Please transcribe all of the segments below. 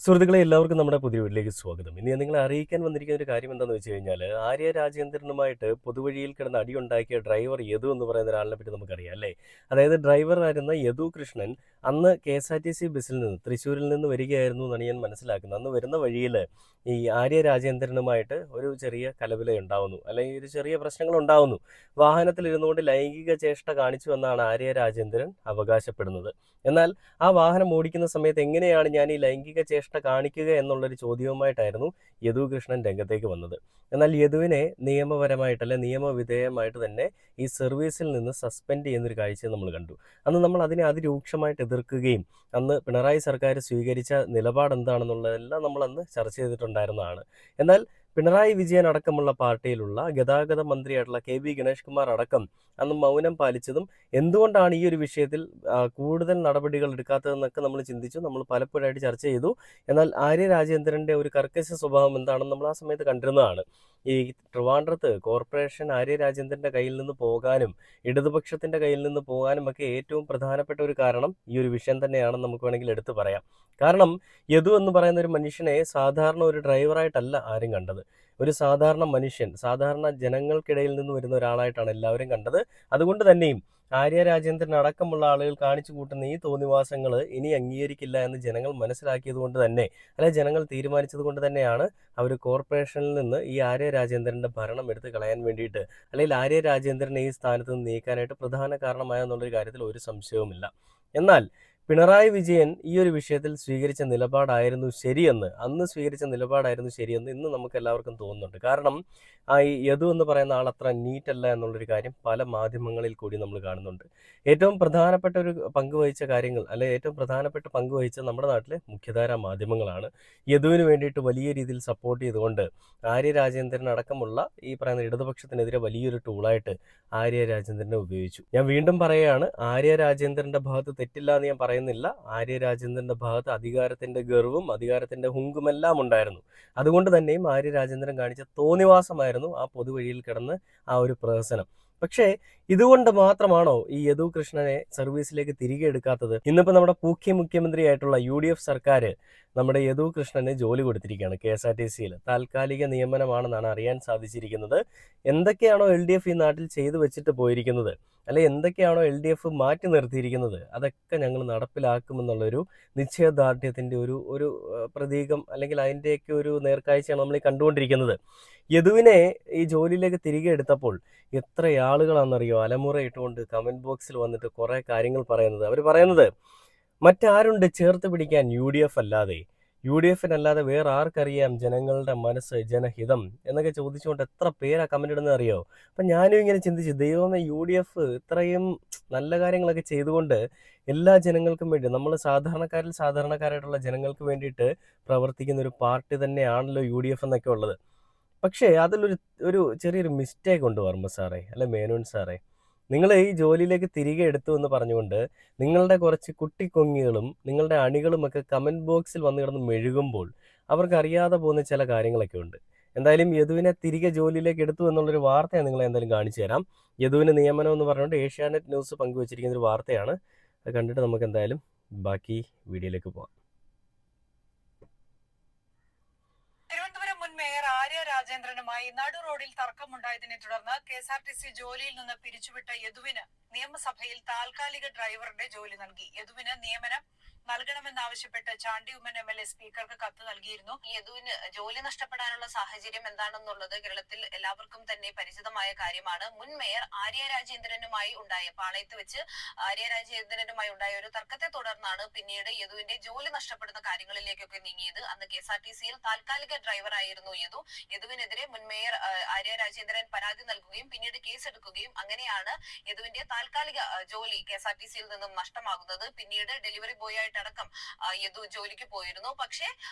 സുഹൃത്തുക്കളെ എല്ലാവർക്കും നമ്മുടെ പുതിയ വീട്ടിലേക്ക് സ്വാഗതം. ഇനി ഞാൻ നിങ്ങളെ അറിയിക്കാൻ വന്നിരിക്കുന്ന ഒരു കാര്യം എന്താണെന്ന് വെച്ച് കഴിഞ്ഞാൽ, ആര്യ രാജേന്ദ്രനുമായിട്ട് പൊതുവഴിയിൽ കിടന്ന് അടിയുണ്ടാക്കിയ ഡ്രൈവർ യദു എന്ന് പറയുന്ന ഒരാളിനെ പറ്റി നമുക്കറിയാം അല്ലേ? അതായത് ഡ്രൈവറായിരുന്ന യദു കൃഷ്ണൻ അന്ന് KSRTC ബസ്സിൽ നിന്ന് തൃശ്ശൂരിൽ നിന്ന് വരികയായിരുന്നു എന്നാണ് ഞാൻ മനസ്സിലാക്കുന്നത്. അന്ന് വരുന്ന വഴിയിൽ ഈ ആര്യ രാജേന്ദ്രനുമായിട്ട് ഒരു ചെറിയ കലപില ഉണ്ടാവുന്നു, അല്ലെങ്കിൽ ഒരു ചെറിയ പ്രശ്നങ്ങൾ ഉണ്ടാവുന്നു. വാഹനത്തിലിരുന്നുകൊണ്ട് ലൈംഗിക ചേഷ്ട കാണിച്ചു എന്നാണ് ആര്യ രാജേന്ദ്രൻ അവകാശപ്പെടുന്നത്. എന്നാൽ ആ വാഹനം ഓടിക്കുന്ന സമയത്ത് എങ്ങനെയാണ് ഞാൻ ഈ ലൈംഗിക ചേഷ്ട കാണിക്കുക എന്നുള്ളൊരു ചോദ്യവുമായിട്ടായിരുന്നു യദു കൃഷ്ണൻ രംഗത്തേക്ക് വന്നത്. എന്നാൽ യദുവിനെ നിയമപരമായിട്ടല്ല നിയമവിധേയമായിട്ട് തന്നെ ഈ സർവീസിൽ നിന്ന് സസ്പെൻഡ് ചെയ്യുന്നൊരു കാഴ്ച നമ്മൾ കണ്ടു. അന്ന് നമ്മൾ അതിനെ അതിരൂക്ഷമായിട്ട് എതിർക്കുകയും അന്ന് പിണറായി സർക്കാർ സ്വീകരിച്ച നിലപാട് എന്താണെന്നുള്ളതെല്ലാം നമ്മൾ അന്ന് ചർച്ച ചെയ്തിട്ടുണ്ടായിരുന്നതാണ്. എന്നാൽ പിണറായി വിജയൻ അടക്കമുള്ള പാർട്ടിയിലുള്ള ഗതാഗത മന്ത്രിയായിട്ടുള്ള KB ഗണേഷ് കുമാർ അടക്കം അന്ന് മൗനം പാലിച്ചതും എന്തുകൊണ്ടാണ് ഈ ഒരു വിഷയത്തിൽ കൂടുതൽ നടപടികൾ എടുക്കാത്തതെന്നൊക്കെ നമ്മൾ ചിന്തിച്ചു. നമ്മൾ പലപ്പോഴായിട്ട് ചർച്ച ചെയ്തു. എന്നാൽ ആര്യ രാജേന്ദ്രൻ്റെ ഒരു കർക്കശ സ്വഭാവം എന്താണെന്ന് നമ്മൾ ആ സമയത്ത് കണ്ടിരുന്നതാണ്. ഈ ട്രിവാൻഡ്രത്ത് കോർപ്പറേഷൻ ആര്യ രാജേന്ദ്രൻ്റെ കയ്യിൽ നിന്ന് പോകാനും ഇടതുപക്ഷത്തിൻ്റെ കയ്യിൽ നിന്ന് പോകാനും ഒക്കെ ഏറ്റവും പ്രധാനപ്പെട്ട ഒരു കാരണം ഈ ഒരു വിഷയം തന്നെയാണെന്ന് നമുക്ക് വേണമെങ്കിൽ എടുത്തു പറയാം. കാരണം യദു എന്ന് പറയുന്ന ഒരു മനുഷ്യനെ സാധാരണ ഒരു ഡ്രൈവറായിട്ടല്ല ആരും കണ്ടത്. ഒരു സാധാരണ മനുഷ്യൻ, സാധാരണ ജനങ്ങൾക്കിടയിൽ നിന്ന് വരുന്ന ഒരാളായിട്ടാണ് എല്ലാവരും കണ്ടത്. അതുകൊണ്ട് തന്നെയും ആര്യ രാജേന്ദ്രൻ അടക്കമുള്ള ആളുകൾ കാണിച്ചു കൂട്ടുന്ന ഈ തോന്നിവാസങ്ങൾ ഇനി അംഗീകരിക്കില്ല എന്ന് ജനങ്ങൾ മനസ്സിലാക്കിയത് കൊണ്ട് തന്നെ, അല്ലെ ജനങ്ങൾ തീരുമാനിച്ചത് കൊണ്ട് തന്നെയാണ് അവർ കോർപ്പറേഷനിൽ നിന്ന് ഈ ആര്യ രാജേന്ദ്രൻ്റെ ഭരണം എടുത്ത് കളയാൻ വേണ്ടിയിട്ട്, അല്ലെങ്കിൽ ആര്യ രാജേന്ദ്രനെ ഈ സ്ഥാനത്ത് നിന്ന് നീക്കാനായിട്ട് പ്രധാന കാരണമായെന്നുള്ളൊരു കാര്യത്തിൽ ഒരു സംശയവുമില്ല. എന്നാൽ പിണറായി വിജയൻ ഈ ഒരു വിഷയത്തിൽ സ്വീകരിച്ച നിലപാടായിരുന്നു ശരിയെന്ന്, അന്ന് സ്വീകരിച്ച നിലപാടായിരുന്നു ശരിയെന്ന് ഇന്ന് നമുക്ക് എല്ലാവർക്കും തോന്നുന്നുണ്ട്. കാരണം ഈ യദു എന്ന് പറയുന്ന ആൾ അത്ര നീറ്റല്ല എന്നുള്ളൊരു കാര്യം പല മാധ്യമങ്ങളിൽ കൂടി നമ്മൾ കാണുന്നുണ്ട്. ഏറ്റവും പ്രധാനപ്പെട്ട ഒരു പങ്ക് വഹിച്ച കാര്യങ്ങൾ, അല്ലെ ഏറ്റവും പ്രധാനപ്പെട്ട പങ്ക് വഹിച്ച നമ്മുടെ നാട്ടിലെ മുഖ്യധാരാ മാധ്യമങ്ങളാണ്. യദുവിന് വേണ്ടിയിട്ട് വലിയ രീതിയിൽ സപ്പോർട്ട് ചെയ്തുകൊണ്ട് ആര്യ രാജേന്ദ്രൻ അടക്കമുള്ള ഈ പറയുന്ന ഇടതുപക്ഷത്തിനെതിരെ വലിയൊരു ടൂളായിട്ട് ആര്യ രാജേന്ദ്രനെ ഉപയോഗിച്ചു. ഞാൻ വീണ്ടും പറയുകയാണ്, ആര്യ രാജേന്ദ്രന്റെ ഭാഗത്ത് തെറ്റില്ല എന്ന് ഞാൻ പറയുന്നില്ല. ആര്യ രാജേന്ദ്രന്റെ ഭാഗത്ത് അധികാരത്തിന്റെ ഗർവും അധികാരത്തിന്റെ ഹുങ്കുമെല്ലാം ഉണ്ടായിരുന്നു. അതുകൊണ്ട് തന്നെയും ആര്യ രാജേന്ദ്രൻ കാണിച്ച തോന്നിവാസമായിരുന്നു ആ പൊതുവഴിയിൽ കിടന്ന് ആ ഒരു പ്രഹസനം. പക്ഷേ ഇതുകൊണ്ട് മാത്രമാണോ ഈ യദു കൃഷ്ണനെ സർവീസിലേക്ക് തിരികെ എടുക്കാത്തത്? ഇന്നിപ്പോൾ നമ്മുടെ മുഖ്യമന്ത്രിയായിട്ടുള്ള UDF സർക്കാർ നമ്മുടെ യദു കൃഷ്ണന് ജോലി കൊടുത്തിരിക്കുകയാണ് KSRTCയിൽ. താൽക്കാലിക നിയമനമാണെന്നാണ് അറിയാൻ സാധിച്ചിരിക്കുന്നത്. എന്തൊക്കെയാണോ LDF ഈ നാട്ടിൽ ചെയ്തു വെച്ചിട്ട് പോയിരിക്കുന്നത്, അല്ലെ എന്തൊക്കെയാണോ LDF മാറ്റി നിർത്തിയിരിക്കുന്നത്, അതൊക്കെ ഞങ്ങൾ നടപ്പിലാക്കുമെന്നുള്ളൊരു നിശ്ചയദാർഢ്യത്തിൻ്റെ ഒരു ഒരു പ്രതീകം, അല്ലെങ്കിൽ അതിൻ്റെയൊക്കെ ഒരു നേർക്കാഴ്ചയാണ് നമ്മൾ ഈ കണ്ടുകൊണ്ടിരിക്കുന്നത്. യദുവിനെ ഈ ജോലിയിലേക്ക് തിരികെ എടുത്തപ്പോൾ എത്ര ആളുകളാണെന്നറിയോ അലമുറ ഇട്ടുകൊണ്ട് കമൻറ്റ് ബോക്സിൽ വന്നിട്ട് കുറേ കാര്യങ്ങൾ പറയുന്നത്. അവർ പറയുന്നത്, മറ്റാരുണ്ട് ചേർത്ത് പിടിക്കാൻ UDF അല്ലാതെ, UDFനല്ലാതെ വേറെ ആർക്കറിയാം ജനങ്ങളുടെ മനസ്സ്, ജനഹിതം എന്നൊക്കെ ചോദിച്ചുകൊണ്ട് എത്ര പേരാ കമൻ്റ് ഇടുന്നത് അറിയോ? അപ്പം ഞാനും ഇങ്ങനെ ചിന്തിച്ചു, ദൈവമേ, UDF ഇത്രയും നല്ല കാര്യങ്ങളൊക്കെ ചെയ്തുകൊണ്ട് എല്ലാ ജനങ്ങൾക്കും വേണ്ടി, നമ്മൾ സാധാരണക്കാരായിട്ടുള്ള ജനങ്ങൾക്ക് വേണ്ടിയിട്ട് പ്രവർത്തിക്കുന്ന ഒരു പാർട്ടി തന്നെയാണല്ലോ UDF എന്നൊക്കെ ഉള്ളത്. പക്ഷേ അതിലൊരു ഒരു ചെറിയൊരു മിസ്റ്റേക്ക് ഉണ്ട് വർമ്മ സാറേ, അല്ലെ മേനോൻ സാറേ. നിങ്ങൾ ഈ ജോലിയിലേക്ക് തിരികെ എടുത്തു എന്ന് പറഞ്ഞുകൊണ്ട് നിങ്ങളുടെ കുറച്ച് കുട്ടിക്കൊങ്ങികളും നിങ്ങളുടെ അണികളുമൊക്കെ കമൻറ്റ് ബോക്സിൽ വന്ന് കിടന്ന് മെഴുകുമ്പോൾ അവർക്ക് അറിയാതെ പോകുന്ന ചില കാര്യങ്ങളൊക്കെ ഉണ്ട്. എന്തായാലും യദുവിനെ തിരികെ ജോലിയിലേക്ക് എടുത്തു എന്നുള്ളൊരു വാർത്ത ഞാൻ നിങ്ങളെ എന്തായാലും കാണിച്ചു തരാം. യദുവിന് നിയമനം എന്ന് പറഞ്ഞുകൊണ്ട് ഏഷ്യാനെറ്റ് ന്യൂസ് പങ്കുവച്ചിരിക്കുന്ന ഒരു വാർത്തയാണ്. അത് കണ്ടിട്ട് നമുക്ക് എന്തായാലും ബാക്കി വീഡിയോയിലേക്ക് പോകാം. മേയർ ആര്യ രാജേന്ദ്രനുമായി നടു റോഡിൽ തർക്കമുണ്ടായതിനെ തുടർന്ന് KSRTC ജോലിയിൽ നിന്ന് പിരിച്ചുവിട്ട യദുവിന് നിയമസഭയിൽ താൽക്കാലിക ഡ്രൈവറുടെ ജോലി നൽകി. യദുവിന് നിയമനം നൽകണമെന്നാവശ്യപ്പെട്ട് ചാണ്ടി ഉമ്മൻ MLA സ്പീക്കർക്ക് കത്ത് നൽകിയിരുന്നു. യദുവിന് ജോലി നഷ്ടപ്പെടാനുള്ള സാഹചര്യം എന്താണെന്നുള്ളത് കേരളത്തിൽ എല്ലാവർക്കും തന്നെ പരിചിതമായ കാര്യമാണ്. മുൻ മേയർ ആര്യ രാജേന്ദ്രനുമായി ഉണ്ടായ പാളയത്ത് വെച്ച് ആര്യ രാജേന്ദ്രനുമായി ഉണ്ടായ ഒരു തർക്കത്തെ തുടർന്നാണ് പിന്നീട് യദുവിന്റെ ജോലി നഷ്ടപ്പെടുന്ന കാര്യങ്ങളിലേക്കൊക്കെ നീങ്ങിയത്. അന്ന് KSRTCയിൽ താൽക്കാലിക ഡ്രൈവർ ആയിരുന്നു യദു. യദുവിനെതിരെ മുൻ മേയർ ആര്യ രാജേന്ദ്രൻ പരാതി നൽകുകയും പിന്നീട് കേസെടുക്കുകയും അങ്ങനെയാണ് യദുവിന്റെ താൽക്കാലിക ജോലി KSRTCയിൽ നിന്നും നഷ്ടമാകുന്നത്. പിന്നീട് ഡെലിവറി ബോയ് ആയിട്ടടക്കം യദു ജോലിക്ക് പോയിരുന്നു. പക്ഷേ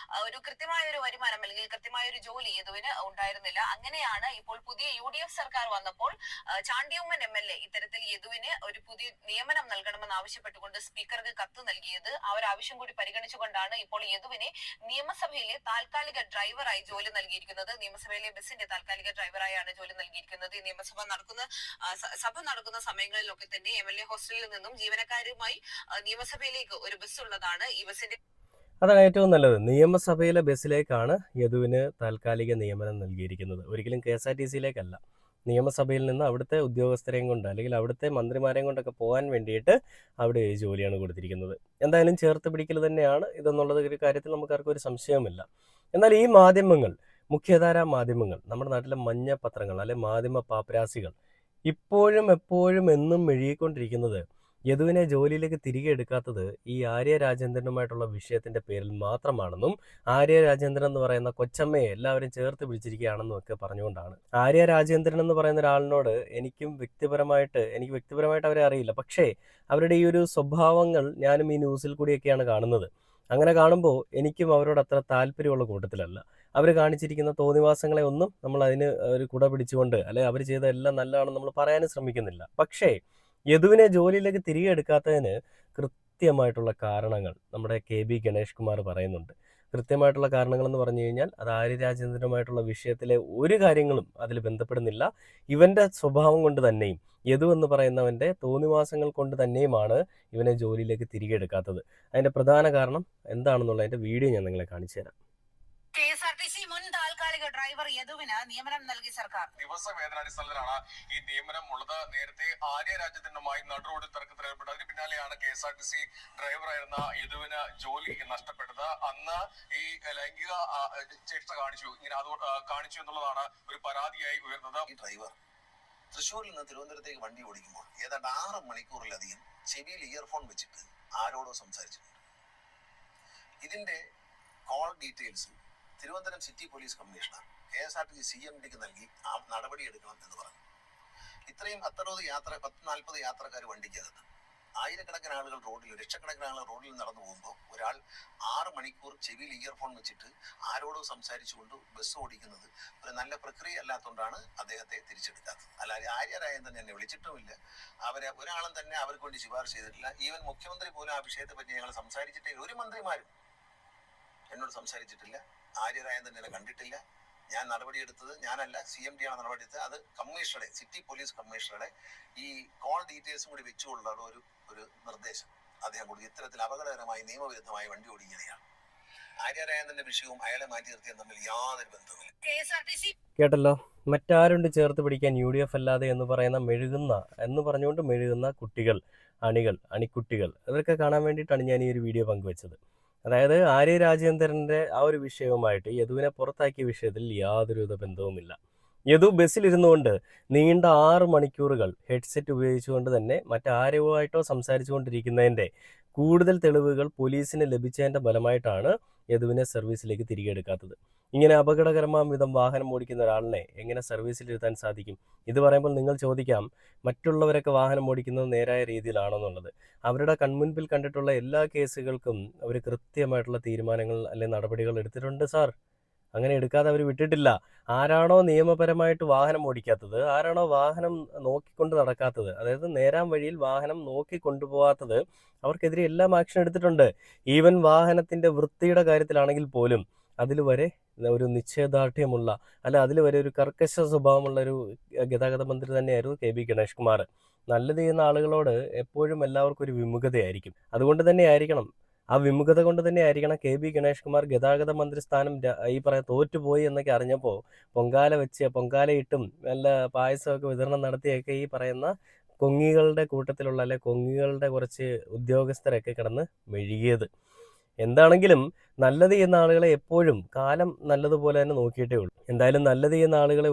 ഒരു കൃത്യമായ ഒരു വരുമാനം അല്ലെങ്കിൽ കൃത്യമായ ഒരു ജോലി യദുവിന് ഉണ്ടായിരുന്നില്ല. അങ്ങനെയാണ് ഇപ്പോൾ പുതിയ UDF സർക്കാർ വന്നപ്പോൾ ചാണ്ടി ഉമ്മൻ MLA ഇത്തരത്തിൽ യദുവിന് ഒരു പുതിയ നിയമനം നൽകണമെന്ന് ആവശ്യപ്പെട്ടുകൊണ്ട് സ്പീക്കർക്ക് കത്ത് നൽകിയത്. ആ ഒരു ആവശ്യം കൂടി പരിഗണിച്ചുകൊണ്ടാണ് ഇപ്പോൾ യദുവിനെ നിയമസഭയിലെ താൽക്കാലിക ഡ്രൈവറായി ജോലി നൽകിയിരിക്കുന്നത്. നിയമസഭയിലെ ബസിന്റെ താൽക്കാലിക ഡ്രൈവറായാണ് ജോലി നൽകിയിരിക്കുന്നത്. നിയമസഭ നടക്കുന്ന സമയങ്ങളിലൊക്കെ തന്നെ MLA ഹോസ്റ്റലിൽ നിന്നും ജീവനക്കാരുമായി നിയമസഭയിലേക്ക് ഒരു ബസ് ഉള്ളതാണ്. ഈ ബസിന്റെ അതാണ് ഏറ്റവും നല്ലത്. നിയമസഭയിലെ ബസ്സിലേക്കാണ് യദുവിന് താൽക്കാലിക നിയമനം നൽകിയിരിക്കുന്നത്. ഒരിക്കലും KSRTCയിലേക്കല്ല. നിയമസഭയിൽ നിന്ന് അവിടുത്തെ ഉദ്യോഗസ്ഥരെയും കൊണ്ട് അല്ലെങ്കിൽ അവിടുത്തെ മന്ത്രിമാരെയും കൊണ്ടൊക്കെ പോകാൻ വേണ്ടിയിട്ട് അവിടെ ഈ ജോലിയാണ് കൊടുത്തിരിക്കുന്നത്. എന്തായാലും ചേർത്ത് പിടിക്കൽ തന്നെയാണ് ഇതെന്നുള്ളത് ഒരു കാര്യത്തിൽ നമുക്കാർക്കും ഒരു സംശയവുമില്ല. എന്നാൽ ഈ മാധ്യമങ്ങൾ, മുഖ്യധാരാ മാധ്യമങ്ങൾ, നമ്മുടെ നാട്ടിലെ മഞ്ഞ പത്രങ്ങൾ അല്ലെ മാധ്യമ പാപ്പരാസികൾ ഇപ്പോഴും എപ്പോഴും എന്നും മെഴുകിക്കൊണ്ടിരിക്കുന്നത് യദുവിനെ ജോലിയിലേക്ക് തിരികെ എടുക്കാത്തത് ഈ ആര്യ രാജേന്ദ്രനുമായിട്ടുള്ള വിഷയത്തിന്റെ പേരിൽ മാത്രമാണെന്നും ആര്യ രാജേന്ദ്രൻ എന്ന് പറയുന്ന കൊച്ചമ്മയെ എല്ലാവരും ചേർത്ത് പിടിച്ചിരിക്കുകയാണെന്നും ഒക്കെ പറഞ്ഞുകൊണ്ടാണ്. ആര്യ രാജേന്ദ്രൻ എന്ന് പറയുന്ന ഒരാളിനോട് എനിക്ക് വ്യക്തിപരമായിട്ട് അവരെ അറിയില്ല. പക്ഷേ അവരുടെ ഈ ഒരു സ്വഭാവങ്ങൾ ഞാനും ഈ ന്യൂസിൽ കൂടിയൊക്കെയാണ് കാണുന്നത്. അങ്ങനെ കാണുമ്പോൾ എനിക്കും അവരോട് അത്ര താല്പര്യമുള്ള കൂട്ടത്തിലല്ല. അവർ കാണിച്ചിരിക്കുന്ന തോന്നിവാസങ്ങളെ ഒന്നും നമ്മൾ അതിന് ഒരു കുട പിടിച്ചുകൊണ്ട് അല്ലെ അവർ ചെയ്ത എല്ലാം നല്ലതാണെന്ന് നമ്മൾ പറയാനും ശ്രമിക്കുന്നില്ല. പക്ഷേ യദുവിനെ ജോലിയിലേക്ക് തിരികെ എടുക്കാത്തതിന് കൃത്യമായിട്ടുള്ള കാരണങ്ങൾ നമ്മുടെ KB ഗണേഷ് കുമാർ പറയുന്നുണ്ട്. കൃത്യമായിട്ടുള്ള കാരണങ്ങൾ എന്ന് പറഞ്ഞു കഴിഞ്ഞാൽ അത് ആര്യ രാജേന്ദ്രനുമായിട്ടുള്ള വിഷയത്തിലെ ഒരു കാര്യങ്ങളും അതിൽ ബന്ധപ്പെടുന്നില്ല. ഇവന്റെ സ്വഭാവം കൊണ്ട് തന്നെയും യദു എന്ന് പറയുന്നവന്റെ തോന്നിവാസങ്ങൾ കൊണ്ട് തന്നെയുമാണ് ഇവനെ ജോലിയിലേക്ക് തിരികെ എടുക്കാത്തത്. അതിന്റെ പ്രധാന കാരണം എന്താണെന്നുള്ളതിന്റെ വീഡിയോ ഞാൻ നിങ്ങളെ കാണിച്ചു തരാം. KSRTC മുൻ താൽക്കാലിക ഡ്രൈവർ യദുവിന് നിയമനം നൽകി സർക്കാർ. ദിവസവേതനാടിസ്ഥാനത്തിലാണ് ഈ നിയമനം ഉള്ളത്. നേരത്തെ ആര്യ രാജേന്ദ്രനുമായി നടുറോഡിൽ തർക്കത്തിലേർപ്പെട്ടു. അതിന് പിന്നാലെയാണ് KSRTC ഡ്രൈവറായിരുന്ന യദുവിന് ജോലി നഷ്ടപ്പെട്ടത്. അന്ന് ഈ ലൈംഗിക ചേഷ്ട കാണിച്ചു എന്നുള്ളതാണ് ഒരു പരാതിയായി ഉയർന്നത്. ഈ ഡ്രൈവർ തൃശ്ശൂരിൽ നിന്ന് തിരുവനന്തപുരത്തേക്ക് വണ്ടി ഓടിക്കുമ്പോൾ ഏതാണ്ട് 6 മണിക്കൂറിലധികം ചെവിയിൽ ഇയർഫോൺ വെച്ചിട്ട് ആരോടോ സംസാരിച്ചിട്ടുണ്ട്. ഇതിന്റെ call details Thiruvananthapuram city police commissioner KSRTC CMDക്ക് നൽകി ആ നടപടി എടുക്കണം എന്ന് പറഞ്ഞു. ഇത്രയും 10-40 യാത്രക്കാർ വണ്ടിക്കകത്ത്, ആയിരക്കണക്കിന് ആളുകൾ റോഡിൽ, ലക്ഷക്കണക്കിന് ആളുകൾ റോഡിൽ നടന്നു പോകുമ്പോൾ ഒരാൾ 6 മണിക്കൂർ ചെവിയിൽ ഇയർഫോൺ വെച്ചിട്ട് ആരോടോ സംസാരിച്ചുകൊണ്ട് ബസ് ഓടിക്കുന്നത് ഒരു നല്ല പ്രക്രിയ അല്ലാത്തതുകൊണ്ടാണ് അദ്ദേഹത്തെ തിരിച്ചെടുക്കാത്തത്. അല്ലാതെ ആര്യ രാജേന്ദ്രൻ എന്നെ വിളിച്ചിട്ടുമില്ല, ഒരാളും തന്നെ അവർക്ക് വേണ്ടി ശുപാർശ ചെയ്തിട്ടില്ല. ഈവൻ മുഖ്യമന്ത്രി പോലും ആ വിഷയത്തെ പറ്റി ഞങ്ങൾ സംസാരിച്ചിട്ടേ, ഒരു മന്ത്രിമാരും എന്നോട് സംസാരിച്ചിട്ടില്ല. ആര്യ രാജേന്ദ്രൻ എന്നെ കണ്ടിട്ടില്ല. ഞാൻ നടപടിയെടുത്തത് ഞാനല്ല, CMD ആണ് നടപടിയെടുത്തത്. അത് കമ്മീഷണറുടെ, സിറ്റി പോലീസ് കമ്മീഷണറുടെ ഈ കോൾ ഡീറ്റെയിൽസും കൂടി വെച്ചുകൊണ്ടുള്ള ഒരു നിർദ്ദേശം അദ്ദേഹം കൊടുത്തു. ഇത്തരത്തിൽ അപകടകരമായി നിയമവിരുദ്ധമായി വണ്ടി ഓടിക്കുകയാണ്. ആര്യ രാജേന്ദ്രന്റെ വിഷയവും അയാളെ മാറ്റി നിർത്തിയാൽ തമ്മിൽ യാതൊരു ബന്ധവുമില്ല. കേട്ടല്ലോ, മറ്റാരുണ്ട് ചേർത്ത് പിടിക്കാൻ UDF അല്ലാതെ എന്ന് പറഞ്ഞുകൊണ്ട് മെഴുകുന്ന കുട്ടികൾ, അണിക്കുട്ടികൾ, അതൊക്കെ കാണാൻ വേണ്ടിയിട്ടാണ് ഞാൻ ഈ ഒരു വീഡിയോ പങ്കുവെച്ചത്. അതായത് ആര്യ രാജേന്ദ്രന്റെ ആ ഒരു വിഷയവുമായിട്ട് യദുവിനെ പുറത്താക്കിയ വിഷയത്തിൽ യാതൊരുവിധ ബന്ധവുമില്ല. യദു ബസ്സിലിരുന്നുകൊണ്ട് നീണ്ട 6 മണിക്കൂറുകൾ ഹെഡ്സെറ്റ് ഉപയോഗിച്ചുകൊണ്ട് തന്നെ മറ്റാരുമായിട്ടോ സംസാരിച്ചുകൊണ്ടിരിക്കുന്നതിൻ്റെ കൂടുതൽ തെളിവുകൾ പോലീസിന് ലഭിച്ചതിൻ്റെ ഫലമായിട്ടാണ് യദുവിനെ സർവീസിലേക്ക് തിരികെ എടുക്കാത്തത്. ഇങ്ങനെ അപകടകരമാം വിധം വാഹനം ഓടിക്കുന്ന ഒരാളിനെ എങ്ങനെ സർവീസിലിരുത്താൻ സാധിക്കും? ഇത് പറയുമ്പോൾ നിങ്ങൾ ചോദിക്കാം, മറ്റുള്ളവരൊക്കെ വാഹനം ഓടിക്കുന്നത് നേരായ രീതിയിലാണെന്നുള്ളത്. അവരുടെ കൺമുൻപിൽ കണ്ടിട്ടുള്ള എല്ലാ കേസുകൾക്കും അവർ കൃത്യമായിട്ടുള്ള തീരുമാനങ്ങൾ അല്ലെങ്കിൽ നടപടികൾ എടുത്തിട്ടുണ്ട് സാർ. അങ്ങനെ എടുക്കാതെ അവർ വിട്ടിട്ടില്ല. ആരാണോ നിയമപരമായിട്ട് വാഹനം ഓടിക്കാത്തത്, ആരാണോ വാഹനം നോക്കിക്കൊണ്ട് നടക്കാത്തത്, അതായത് നേരാം വഴിയിൽ വാഹനം നോക്കിക്കൊണ്ടുപോകാത്തത്, അവർക്കെതിരെ എല്ലാം ആക്ഷൻ എടുത്തിട്ടുണ്ട്. ഈവൻ വാഹനത്തിൻ്റെ വൃത്തിയുടെ കാര്യത്തിലാണെങ്കിൽ പോലും അതിൽ വരെ ഒരു നിശ്ചയദാർഢ്യമുള്ള അതിൽ വരെ ഒരു കർക്കശ സ്വഭാവമുള്ള ഒരു ഗതാഗത മന്ത്രി തന്നെയായിരുന്നു KB ഗണേഷ് കുമാർ. നല്ലത് ചെയ്യുന്ന ആളുകളോട് എപ്പോഴും എല്ലാവർക്കും ഒരു വിമുഖതയായിരിക്കും. അതുകൊണ്ട് തന്നെ ആയിരിക്കണം, ആ വിമുഖത കൊണ്ട് തന്നെ ആയിരിക്കണം KB ഗണേഷ് കുമാർ ഗതാഗത മന്ത്രി സ്ഥാനം തോറ്റുപോയി എന്നൊക്കെ അറിഞ്ഞപ്പോൾ പൊങ്കാലയിട്ടും നല്ല പായസമൊക്കെ വിതരണം നടത്തിയൊക്കെ ഈ പറയുന്ന കൊങ്ങികളുടെ കൂട്ടത്തിലുള്ള കൊങ്ങികളുടെ കുറച്ച് ഉദ്യോഗസ്ഥരൊക്കെ കിടന്ന് മെഴുകിയത്. എന്താണെങ്കിലും നല്ലത് ചെയ്യുന്ന ആളുകളെ എപ്പോഴും കാലം നല്ലതുപോലെ തന്നെ നോക്കിയിട്ടേ ഉള്ളൂ. എന്തായാലും നല്ലത് ചെയ്യുന്ന ആളുകളെ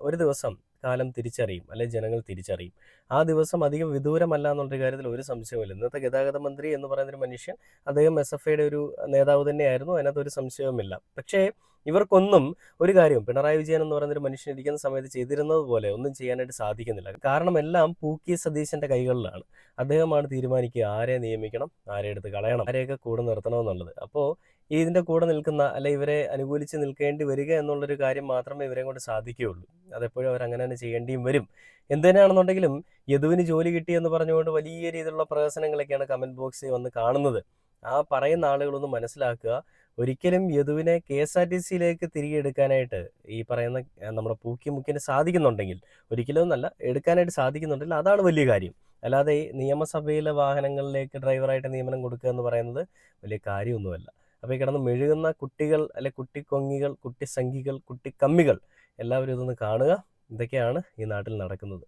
ഒരു ദിവസം കാലം തിരിച്ചറിയും, ജനങ്ങൾ തിരിച്ചറിയും. ആ ദിവസം അധികം വിദൂരമല്ല എന്നുള്ളൊരു കാര്യത്തിൽ ഒരു സംശയവുമില്ല. ഇന്നത്തെ ഗതാഗത മന്ത്രി എന്ന് പറയുന്നൊരു മനുഷ്യൻ, അദ്ദേഹം SFIയുടെ ഒരു നേതാവ് തന്നെയായിരുന്നു, അതിനകത്തൊരു സംശയവുമില്ല. പക്ഷേ ഇവർക്കൊന്നും ഒരു കാര്യം പിണറായി വിജയൻ എന്ന് പറയുന്നൊരു മനുഷ്യൻ ഇരിക്കുന്ന സമയത്ത് ചെയ്തിരുന്നത് പോലെ ഒന്നും ചെയ്യാനായിട്ട് സാധിക്കുന്നില്ല. കാരണം എല്ലാം പൂക്കി സതീശന്റെ കൈകളിലാണ്. അദ്ദേഹമാണ് തീരുമാനിക്കുക ആരെ നിയമിക്കണം, ആരെ എടുത്ത് കളയണം, ആരെയൊക്കെ കൂടെ നിർത്തണമെന്നുള്ളത്. അപ്പോൾ ഇതിൻ്റെ കൂടെ നിൽക്കുന്ന ഇവരെ അനുകൂലിച്ച് നിൽക്കേണ്ടി വരിക എന്നുള്ളൊരു കാര്യം മാത്രമേ ഇവരെ കൊണ്ട് സാധിക്കുകയുള്ളൂ. അതെപ്പോഴും അവരങ്ങനെ തന്നെ ചെയ്യേണ്ടിയും വരും. എന്തിനാണെന്നുണ്ടെങ്കിലും യദുവിന് ജോലി കിട്ടിയെന്ന് പറഞ്ഞുകൊണ്ട് വലിയ രീതിയിലുള്ള പ്രഹസനങ്ങളൊക്കെയാണ് കമൻറ്റ് ബോക്സിൽ വന്ന് കാണുന്നത്. ആ പറയുന്ന ആളുകളൊന്ന് മനസ്സിലാക്കുക, ഒരിക്കലും യദുവിനെ KSRTCയിലേക്ക് തിരികെ എടുക്കാനായിട്ട് ഈ പറയുന്ന നമ്മുടെ മുക്കിന് സാധിക്കുന്നുണ്ടെങ്കിൽ, ഒരിക്കലും എന്നല്ല, എടുക്കാനായിട്ട് സാധിക്കുന്നുണ്ടെങ്കിൽ അതാണ് വലിയ കാര്യം. അല്ലാതെ നിയമസഭയിലെ വാഹനങ്ങളിലേക്ക് ഡ്രൈവറായിട്ട് നിയമനം കൊടുക്കുക എന്ന് പറയുന്നത് വലിയ കാര്യമൊന്നുമല്ല. അപ്പോൾ ഈ കിടന്ന് മെഴുകുന്ന കുട്ടികൾ അല്ലെ കുട്ടിക്കൊങ്ങികൾ, കുട്ടിസംഖികൾ, കുട്ടിക്കമ്മികൾ എല്ലാവരും ഇതൊന്ന് കാണുക. ഇതൊക്കെയാണ് ഈ നാട്ടിൽ നടക്കുന്നത്.